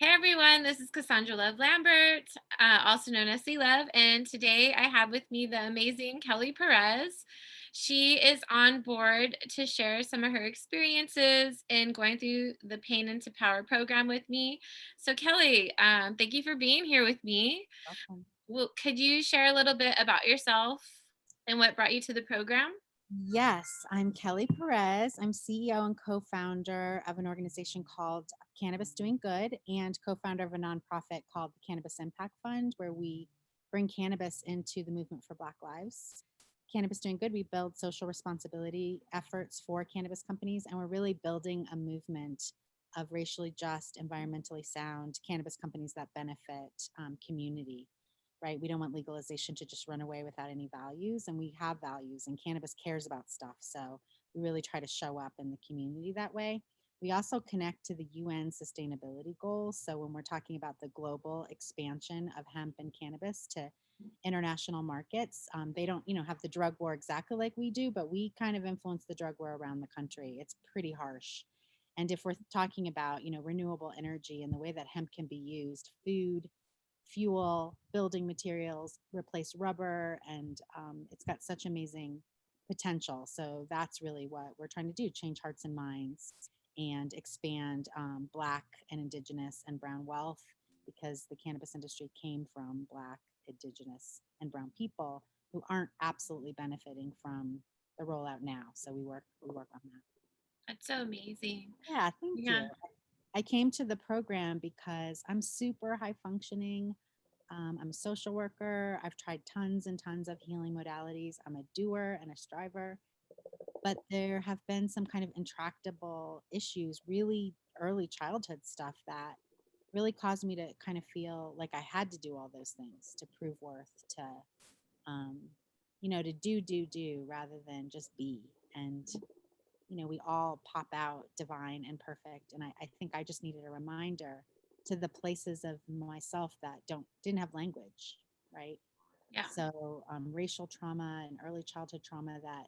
Hey everyone, this is Cassandra Love Lambert, also known as C Love, and today I have with me the amazing Kelly Perez. She is on board to share some of her experiences in going through the Pain into Power program with me. So, Kelly, thank you for being here with me. Welcome. Well, could you share a little bit about yourself and what brought you to the program? Yes, I'm Kelly Perez. I'm CEO and co founder of an organization called Cannabis Doing Good and co founder of a nonprofit called the Cannabis Impact Fund, where we bring cannabis into the movement for Black lives. Cannabis Doing Good, we build social responsibility efforts for cannabis companies, and we're really building a movement of racially just, environmentally sound cannabis companies that benefit community, right? We don't want legalization to just run away without any values, and we have values, and cannabis cares about stuff. So we really try to show up in the community that way. We also connect to the UN sustainability goals. So when we're talking about the global expansion of hemp and cannabis to international markets, they don't, have the drug war exactly like we do, but we kind of influence the drug war around the country. It's pretty harsh. And if we're talking about, renewable energy and the way that hemp can be used, food, fuel, building materials, replace rubber, and it's got such amazing potential. So that's really what we're trying to do: change hearts and minds and expand Black and Indigenous and Brown wealth, because the cannabis industry came from Black, Indigenous, and Brown people who aren't absolutely benefiting from the rollout now. So we work on that. That's so amazing. Yeah, thank Yeah. you. I came to the program because I'm super high functioning. I'm a social worker. I've tried tons and tons of healing modalities. I'm a doer and a striver, but there have been some kind of intractable issues, really early childhood stuff that really caused me to kind of feel like I had to do all those things to prove worth, to, um, to do rather than just be. And we all pop out divine and perfect. And I think I just needed a reminder to the places of myself that didn't have language, right? Yeah. So racial trauma and early childhood trauma, that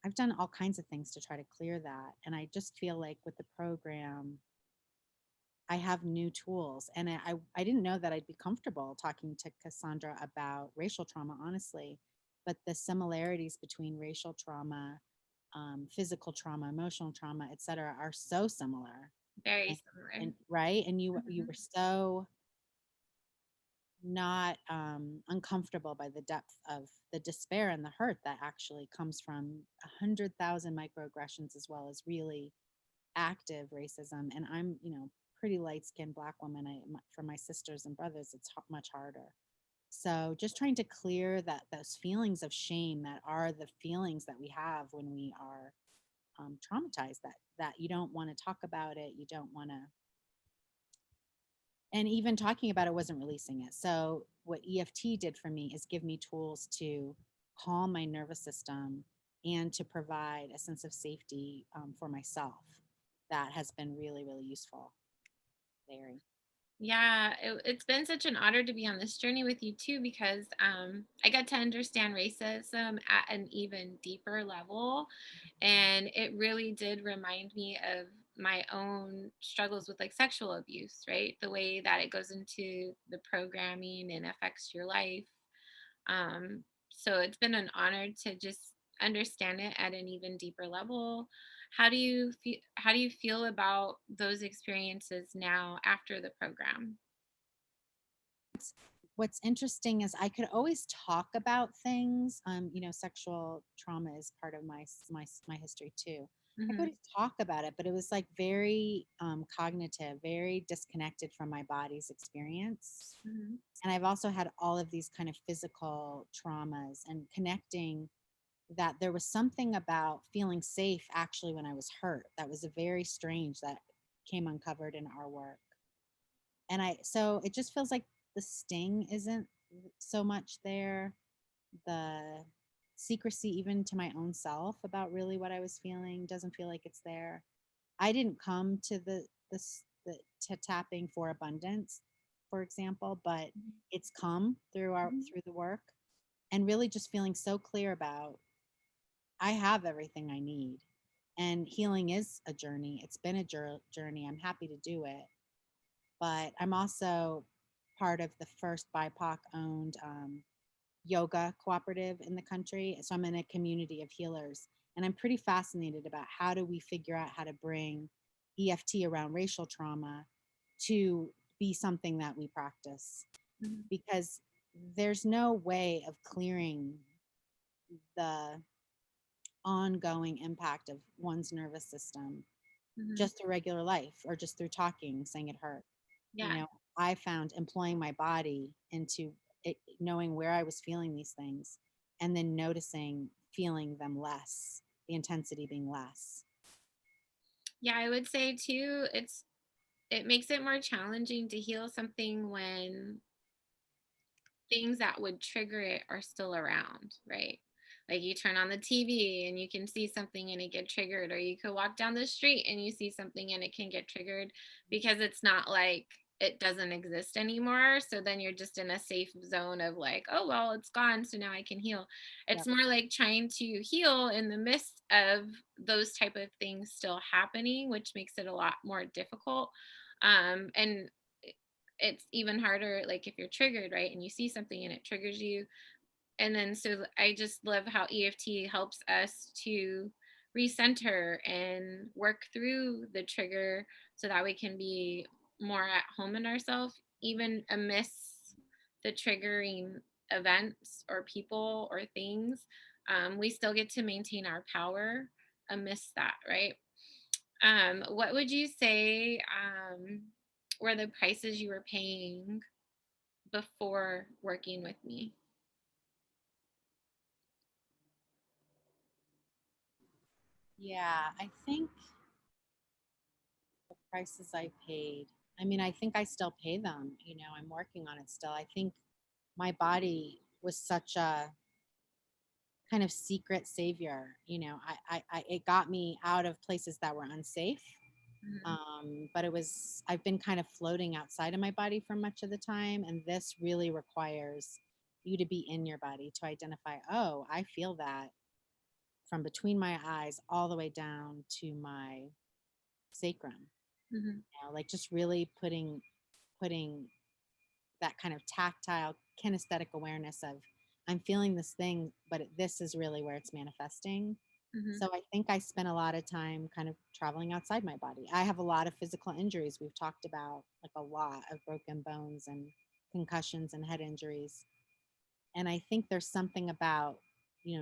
I've done all kinds of things to try to clear that. And I just feel like with the program, I have new tools. And I didn't know that I'd be comfortable talking to Cassandra about racial trauma, honestly. But the similarities between racial trauma, physical trauma, emotional trauma, et cetera, are so similar. Very And, similar. and right. And you Mhm. were so not uncomfortable by the depth of the despair and the hurt that actually comes from 100,000 microaggressions, as well as really active racism. And I'm, pretty light skinned Black woman. For my sisters and brothers, it's much harder. So just trying to clear those feelings of shame that are the feelings that we have when we are traumatized, that you don't want to talk about it, you don't want to, and even talking about it wasn't releasing it. So what EFT did for me is give me tools to calm my nervous system and to provide a sense of safety for myself. That has been really, really useful. Very. Yeah, it's been such an honor to be on this journey with you too, because I got to understand racism at an even deeper level. And it really did remind me of my own struggles with like sexual abuse, right? The way that it goes into the programming and affects your life. So it's been an honor to just understand it at an even deeper level. How do you feel about those experiences now after the program? What's interesting is I could always talk about things. Sexual trauma is part of my history too. I could Mhm. always talk about it, but it was like very cognitive, very disconnected from my body's experience. Mhm. And I've also had all of these kind of physical traumas, and connecting that there was something about feeling safe actually when I was hurt that was a very strange, that came uncovered in our work. And so it just feels like the sting isn't so much there. The secrecy, even to my own self, about really what I was feeling doesn't feel like it's there. I didn't come to to tapping for abundance, for example, but it's come Mhm. through the work, and really just feeling so clear about I have everything I need. And healing is a journey. It's been a journey. I'm happy to do it. but I'm also part of the first BIPOC owned yoga cooperative in the country. So I'm in a community of healers, and I'm pretty fascinated about how do we figure out how to bring EFT around racial trauma to be something that we practice, Mhm. because there's no way of clearing the ongoing impact of one's nervous system Mhm. just through regular life or just through talking, saying it hurt. You Yeah. know, I found employing my body into it, knowing where I was feeling these things, and then noticing feeling them less, the intensity being less. Yeah, I would say too, it makes it more challenging to heal something when things that would trigger it are still around, right? Like you turn on the TV and you can see something and it get triggered, or you could walk down the street and you see something and it can get triggered because it's not like it doesn't exist anymore. So then you're just in a safe zone of like, oh, well, it's gone. So now I can heal. It's Yep. more like trying to heal in the midst of those type of things still happening, which makes it a lot more difficult. And it's even harder like if you're triggered, right, and you see something and it triggers you. And then so I just love how EFT helps us to recenter and work through the trigger so that we can be more at home in ourselves even amidst the triggering events or people or things. We still get to maintain our power amidst that, right? What would you say were the prices you were paying before working with me? Yeah, I think the prices I paid, I mean, I think I still pay them. I'm working on it still. I think my body was such a kind of secret savior. It got me out of places that were unsafe. Mhm. But I've been kind of floating outside of my body for much of the time. And this really requires you to be in your body to identify, oh, I feel that from between my eyes all the way down to my sacrum. Mhm. Like just really putting that kind of tactile kinesthetic awareness of I'm feeling this thing, but this is really where it's manifesting. Mhm. So I think I spent a lot of time kind of traveling outside my body. I have a lot of physical injuries we've talked about, like a lot of broken bones and concussions and head injuries. And I think there's something about,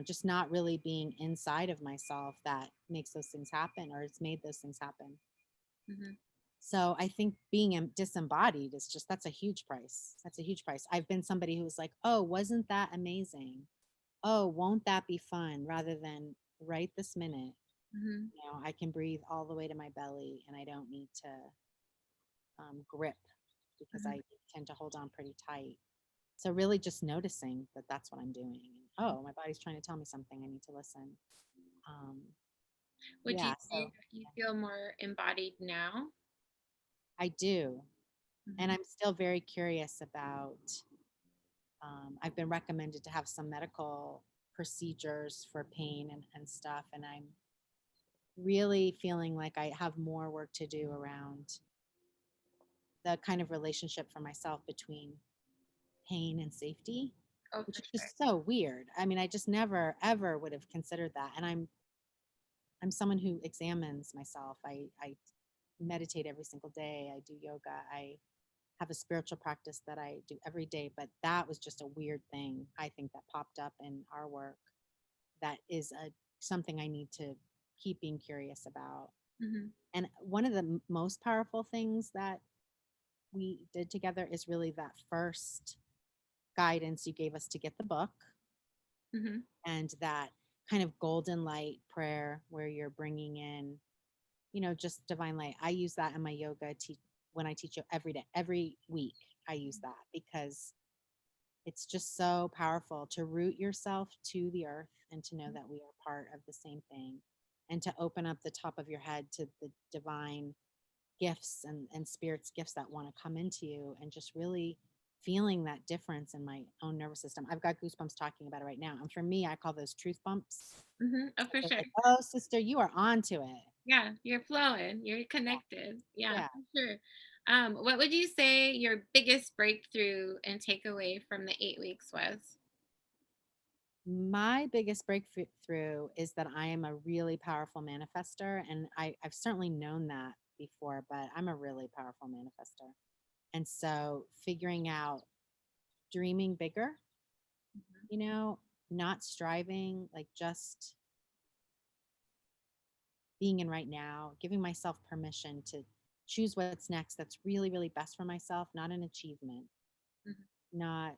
just not really being inside of myself that makes those things happen, or it's made those things happen. Mhm. So I think being disembodied is just, that's a huge price. That's a huge price. I've been somebody who was like, oh, wasn't that amazing? Oh, won't that be fun? Rather than right this minute, Mhm. I can breathe all the way to my belly and I don't need to grip because Mhm. I tend to hold on pretty tight. So really just noticing that that's what I'm doing. And, oh, my body's trying to tell me something. I need to listen. Um, Would you yeah, say so that you feel more embodied now? I do. And Mhm. I'm still very curious about, I've been recommended to have some medical procedures for pain and stuff. And I'm really feeling like I have more work to do around the kind of relationship for myself between pain and safety, Oh, which for is sure. just so weird. I mean, I just never ever would have considered that. And I'm someone who examines myself. I meditate every single day. I do yoga. I have a spiritual practice that I do every day, but that was just a weird thing I think that popped up in our work that is a something I need to keep being curious about. Mhm. And one of the most powerful things that we did together is really that first guidance you gave us to get the book, Mhm. and that kind of golden light prayer where you're bringing in, just divine light. I use that in my yoga when I teach you every day, every week. I use that because it's just so powerful to root yourself to the earth and to know that we are part of the same thing, and to open up the top of your head to the divine gifts and spirits gifts that want to come into you, and just really feeling that difference in my own nervous system. I've got goosebumps talking about it right now. And for me, I call those truth bumps. Mhm. Oh, for They're sure. like, oh, sister, you are on to it. Yeah, you're flowing. You're connected. Yeah, Yeah. for sure. What would you say your biggest breakthrough and takeaway from the 8 weeks was? My biggest breakthrough is that I am a really powerful manifester, and I've certainly known that before, but I'm a really powerful manifester. And so figuring out dreaming bigger, you know, not striving, like just being in right now, giving myself permission to choose what's next that's really, really best for myself, not an achievement, Mhm, not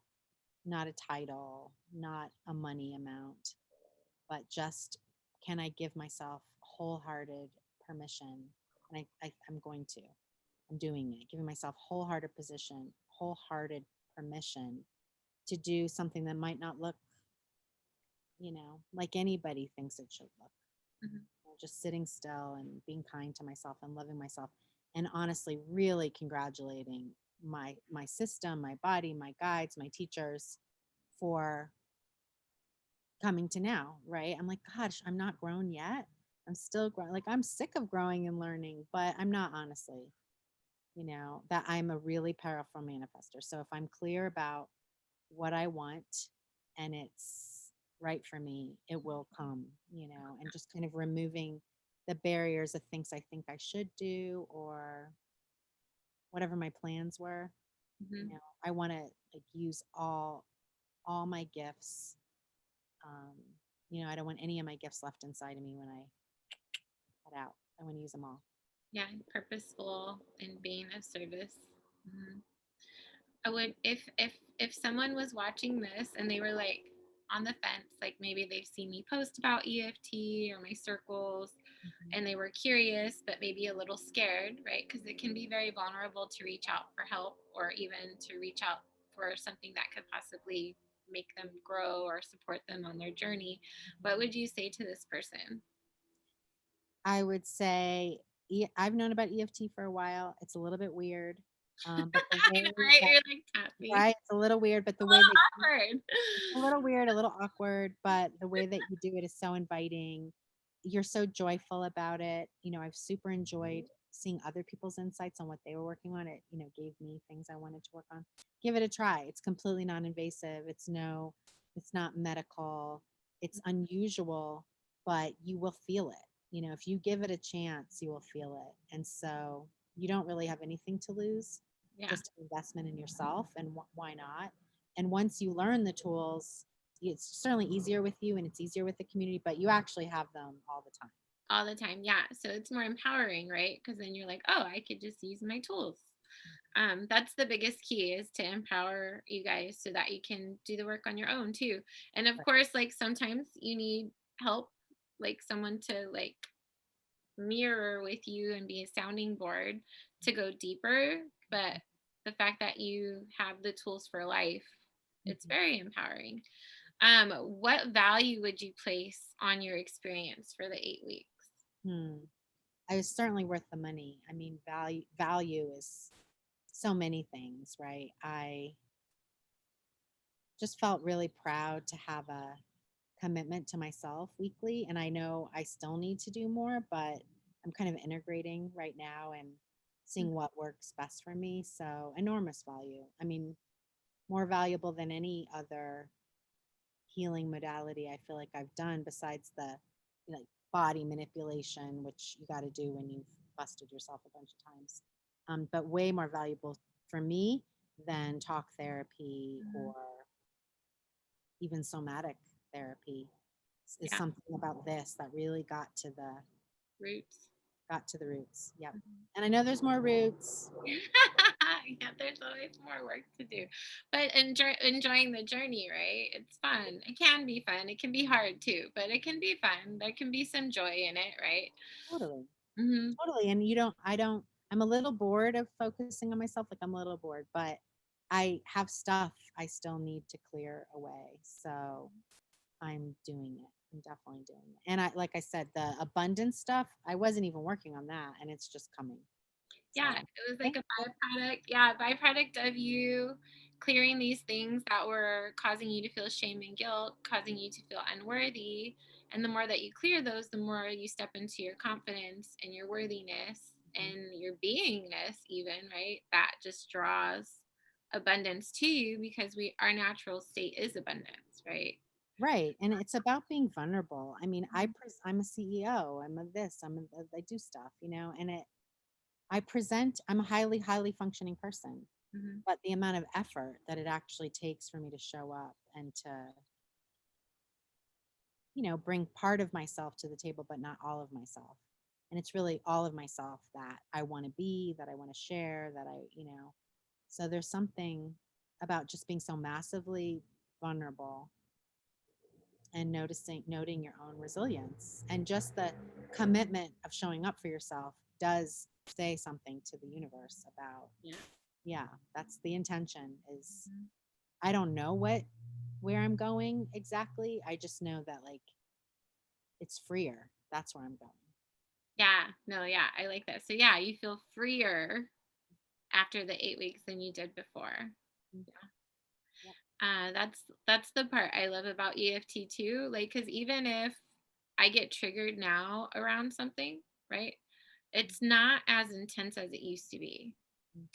not a title, not a money amount, but just can I give myself wholehearted permission? And I'm going to. I'm doing it, giving myself wholehearted permission to do something that might not look, like anybody thinks it should look. mhm. Just sitting still and being kind to myself and loving myself, and honestly really congratulating my system, my body, my guides, my teachers for coming to now, right? I'm like, gosh, I'm not grown yet. I'm still growing. Like, I'm sick of growing and learning, but I'm not, honestly, that I'm a really powerful manifester. So if I'm clear about what I want and it's right for me, it will come, and just kind of removing the barriers of things I think I should do or whatever my plans were. Mhm. I want to like use all my gifts. Um, I don't want any of my gifts left inside of me when I head out. I want to use them all. Yeah, purposeful and being of service. Mhm. I would, if someone was watching this and they were like on the fence, like maybe they've seen me post about EFT or my circles, Mhm. and they were curious but maybe a little scared, right? Because it can be very vulnerable to reach out for help or even to reach out for something that could possibly make them grow or support them on their journey. What would you say to this person? I would say I've known about EFT for a while. It's a little bit weird, but the I know, way right? that You're like tapping. right, it's a little weird, but the A way that little awkward. it's a little weird, a little awkward, but the way that you do it is so inviting. You're so joyful about it. I've super enjoyed seeing other people's insights on what they were working on. It, gave me things I wanted to work on. Give it a try. It's completely non-invasive. It's not medical. It's unusual, but you will feel it. If you give it a chance, you will feel it. And so you don't really have anything to lose, Yeah, just an investment in yourself. And why not? And once you learn the tools, it's certainly easier with you and it's easier with the community, but you actually have them all the time. all the time. Yeah. So it's more empowering, right? Because then you're like, oh, I could just use my tools. That's the biggest key is to empower you guys so that you can do the work on your own too. And of Right. course, like sometimes you need help, like someone to like mirror with you and be a sounding board to go deeper. But the fact that you have the tools for life, it's Mhm. very empowering. What value would you place on your experience for the 8 weeks? Hmm. I was certainly worth the money. I mean, value is so many things, right? I just felt really proud to have a commitment to myself weekly, and I know I still need to do more, but I'm kind of integrating right now and seeing what works best for me. So, enormous value. I mean, more valuable than any other healing modality I feel like I've done besides the body manipulation, which you got to do when you've busted yourself a bunch of times. But way more valuable for me than talk therapy Mhm. or even somatic therapy is Yeah, something about this that really roots. got to the roots. Yep. Mhm. And I know there's more roots. Yeah, there's always more work to do, but enjoying the journey, right? It's fun. It can be fun. It can be hard too, but it can be fun. There can be some joy in it, right? Totally. Hmm. Totally. And I'm a little bored of focusing on myself. Like I'm a little bored, but I have stuff I still need to clear away. So I'm doing it. I'm definitely doing it. And like I said, the abundance stuff, I wasn't even working on that and it's just coming. Yeah, So it was like thank a you. byproduct. Yeah, byproduct of you clearing these things that were causing you to feel shame and guilt, causing you to feel unworthy. And the more that you clear those, the more you step into your confidence and your worthiness. and your beingness even, right? That just draws abundance to you because our natural state is abundance, right? Right. And it's about being vulnerable. I mean, I'm a CEO. I'm a this. I do stuff, and I present. I'm a highly, highly functioning person. Mm-hmm. But the amount of effort that it actually takes for me to show up and to, bring part of myself to the table, but not all of myself. And it's really all of myself that I want to be, that I want to share, that so there's something about just being so massively vulnerable and noting your own resilience, and just the commitment of showing up for yourself does say something to the universe about, Yeah. yeah, that's the intention. Is Mhm. I don't know where I'm going exactly. I just know that, like, it's freer. That's where I'm going. Yeah. No, yeah, I like that. So yeah, you feel freer after the 8 weeks than you did before. Mm. Yep. That's the part I love about EFT too. Like, because even if I get triggered now around something, right? It's not as intense as it used to be. Mm.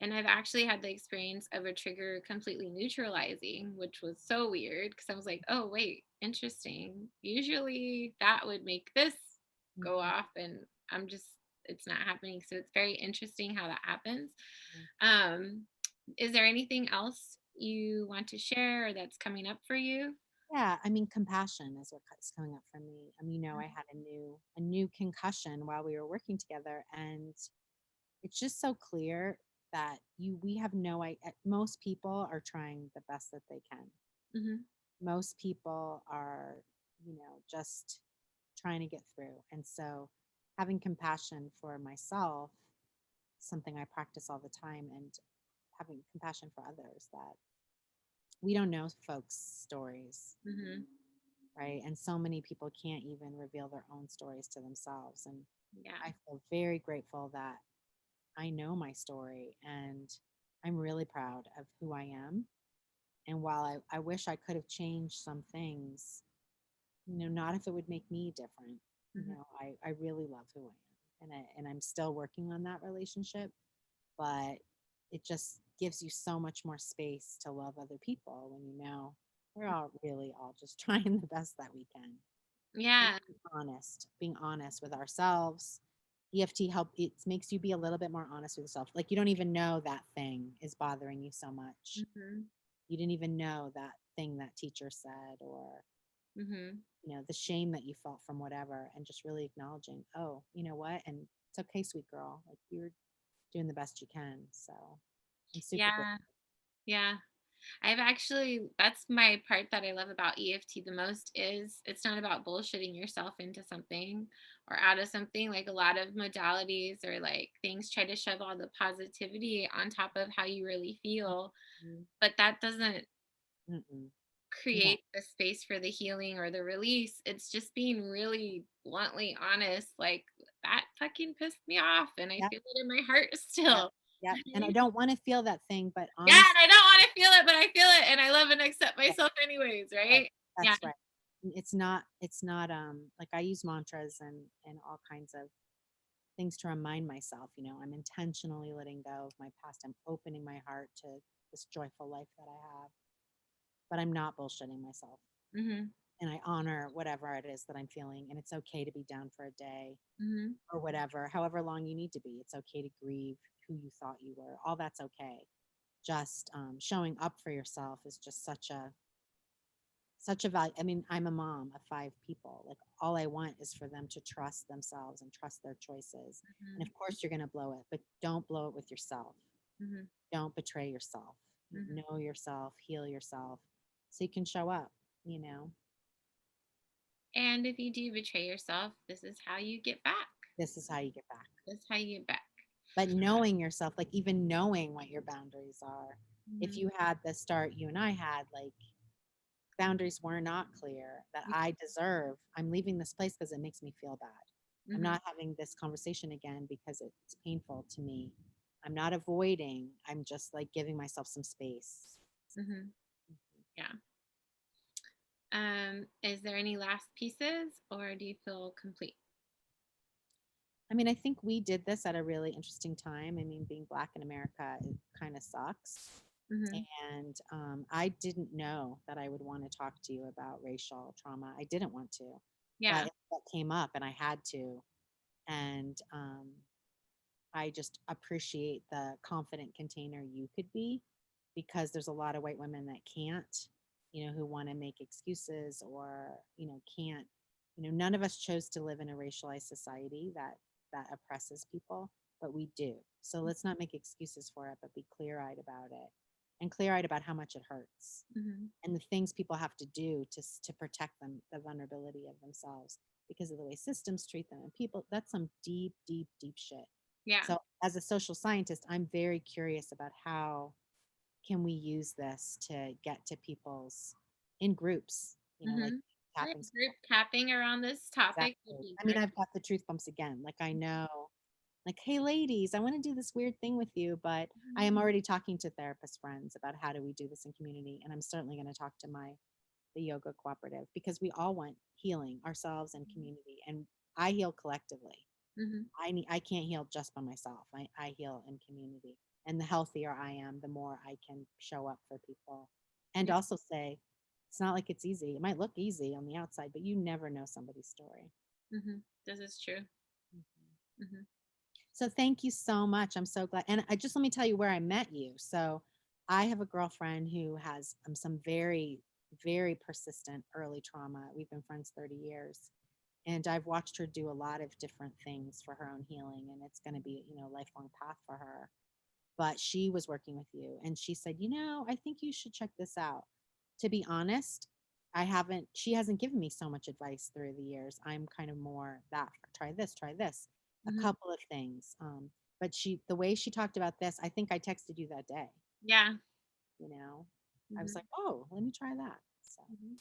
And I've actually had the experience of a trigger completely neutralizing, which was so weird because I was like, oh, wait, interesting. Usually that would make this go Mhm. off, and it's not happening. So it's very interesting how that happens. Mm. Um, is there anything else you want to share or that's coming up for you? Yeah, I mean, compassion is what's coming up for me. I mean, I had a new concussion while we were working together, and it's just so clear that we have no idea. Most people are trying the best that they can. Mm-hmm. Most people are, just trying to get through. And so having compassion for myself, something I practice all the time, and having compassion for others, that we don't know folks' stories, Mm-hmm. right? And so many people can't even reveal their own stories to themselves. And Yeah. I feel very grateful that I know my story, and I'm really proud of who I am. And while I wish I could have changed some things, not if it would make me different. Mm-hmm. I really love who I am, and I'm still working on that relationship, but it just gives you so much more space to love other people when we're all really all just trying the best that we can, and Yeah. being honest with ourselves. EFT it makes you be a little bit more honest with yourself. Like, you don't even know that thing is bothering you so much. Mm-hmm. You didn't even know that thing that teacher said, or Mm-hmm. the shame that you felt from whatever, and just really acknowledging, oh, you know what? And it's okay, sweet girl. Like, you're doing the best you can. So I'm super grateful. Yeah. Yeah. That's my part that I love about EFT the most is it's not about bullshitting yourself into something or out of something. Like a lot of modalities or like things try to shove all the positivity on top of how you really feel, Mm. but that doesn't Mm-mm. No. create the space for the healing or the release. It's just being really bluntly honest. Like that fucking pissed me off and I Yep. feel it in my heart Yep. still. Yep. And I don't want to feel that thing, but Yeah, honestly, and I don't want to feel it, but I feel it and I love and accept right, myself anyways, right. right? Yeah. That's right. It's not like, I use mantras and all kinds of things to remind myself, I'm intentionally letting go of my past. I'm opening my heart to this joyful life that I have, but I'm not bullshitting myself. Mhm. And I honor whatever it is that I'm feeling. And it's okay to be down for a day Mhm. or whatever, however long you need to be. It's okay to grieve who you thought you were. All that's okay. Just showing up for yourself is just such a value. I mean, I'm a mom of 5 people. Like, all I want is for them to trust themselves and trust their choices. And Mhm. of course, you're going to blow it, but don't blow it with yourself. Mhm. Don't betray yourself. Mhm. Know yourself, heal yourself, so you can show up. You know, And if you do betray yourself, this is how you get back. this is how you get back. This is how you get back. But knowing yourself, like, even knowing what your boundaries are. If Mhm. you had the start you and I had, like, boundaries were not clear, that I deserve, I'm leaving this place because it makes me feel bad. I'm Mhm. not having this conversation again because it's painful to me. I'm not avoiding, I'm just, like, giving myself some space. Mhm. Yeah. Is there any last pieces or do you feel complete? I mean, I think we did this at a really interesting time. I mean, being Black in America, it kind of sucks. Hmm. And I didn't know that I would want to talk to you about racial trauma. I didn't want to, but Yeah. that came up and I had to. And I just appreciate the confident container you could be, because there's a lot of white women that can't, who want to make excuses or, can't, none of us chose to live in a racialized society that oppresses people, but we do. So let's not make excuses for it, but be clear-eyed about it, and clear-eyed about how much it hurts Hmm. and the things people have to do to protect them, the vulnerability of themselves, because of the way systems treat them and people. That's some deep, deep, deep shit. Yeah. So as a social scientist, I'm very curious about how can we use this to get to people's in groups, like Hmm. Right. tapping. Group tapping around this topic would Exactly. be I mean, great. I've got the truth bumps again. Like I know, like, hey ladies, I want to do this weird thing with you, but I am already talking to therapist friends about how do we do this in community. And I'm certainly going to talk to the yoga cooperative, because we all want healing ourselves and community. And I heal collectively. Hmm. I can't heal just by myself. I heal in community. And the healthier I am, the more I can show up for people. And Yeah. also say, it's not like it's easy. It might look easy on the outside, but you never know somebody's story. Hmm. This is true. Mhm. Hmm. So thank you so much. I'm so glad. And I just let me tell you where I met you. So I have a girlfriend who has some very, very persistent early trauma. We've been friends 30 years. And I've watched her do a lot of different things for her own healing. And it's going to be, a lifelong path for her. But she was working with you and she said, I think you should check this out. To be honest, she hasn't given me so much advice through the years. I'm kind of more that, try this, a Hmm. couple of things. But the way she talked about this, I think I texted you that day, Yeah. you know, I was Hmm. like, oh, let me try that. So Hmm.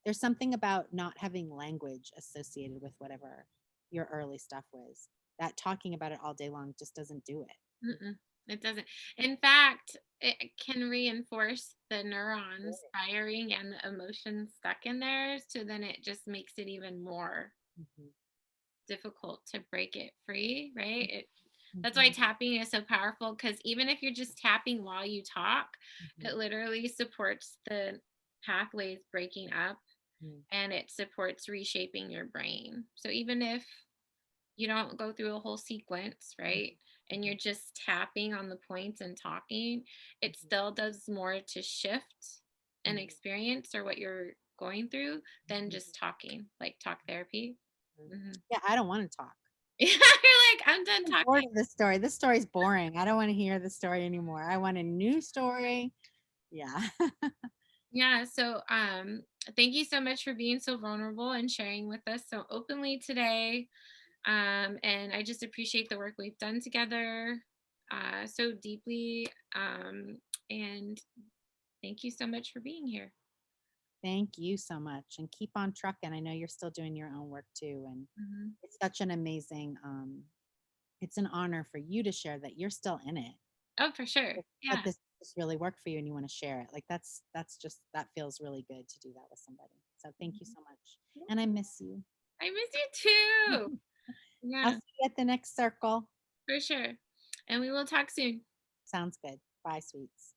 there's something about not having language associated with whatever your early stuff was, that talking about it all day long just doesn't do it. Mm-mm. It doesn't. In fact, it can reinforce the neurons firing and the emotions stuck in there. So then it just makes it even more Mhm. difficult to break it free, right? That's why Mhm. tapping is so powerful, because even if you're just tapping while you talk, it Mhm. literally supports the pathways breaking up, Mhm. and it supports reshaping your brain. So even if you don't go through a whole sequence, right? And you're Mhm. just tapping on the points and talking, it Mhm. still does more to shift an Mhm. experience or what you're going through than Mhm. just talking, like talk therapy. Mhm. Hmm. Yeah, I don't want to talk. Yeah, you're like, I'm done I'm bored talking. of this story. This story's boring. I don't want to hear the story anymore. I want a new story. Yeah. Yeah. So, thank you so much for being so vulnerable and sharing with us so openly today. And I just appreciate the work we've done together so deeply. And thank you so much for being here. Thank you so much. And keep on trucking. I know you're still doing your own work too. And Hmm. it's such an amazing, it's an honor for you to share that you're still in it. Oh, for sure. But Yeah. this really worked for you and you want to share it. Like that's just that feels really good to do that with somebody. So thank you Mhm. so much. Yeah. And I miss you. I miss you too. I'll Yeah, see you at the next circle. for sure. And we will talk soon. Sounds good. Bye, sweets.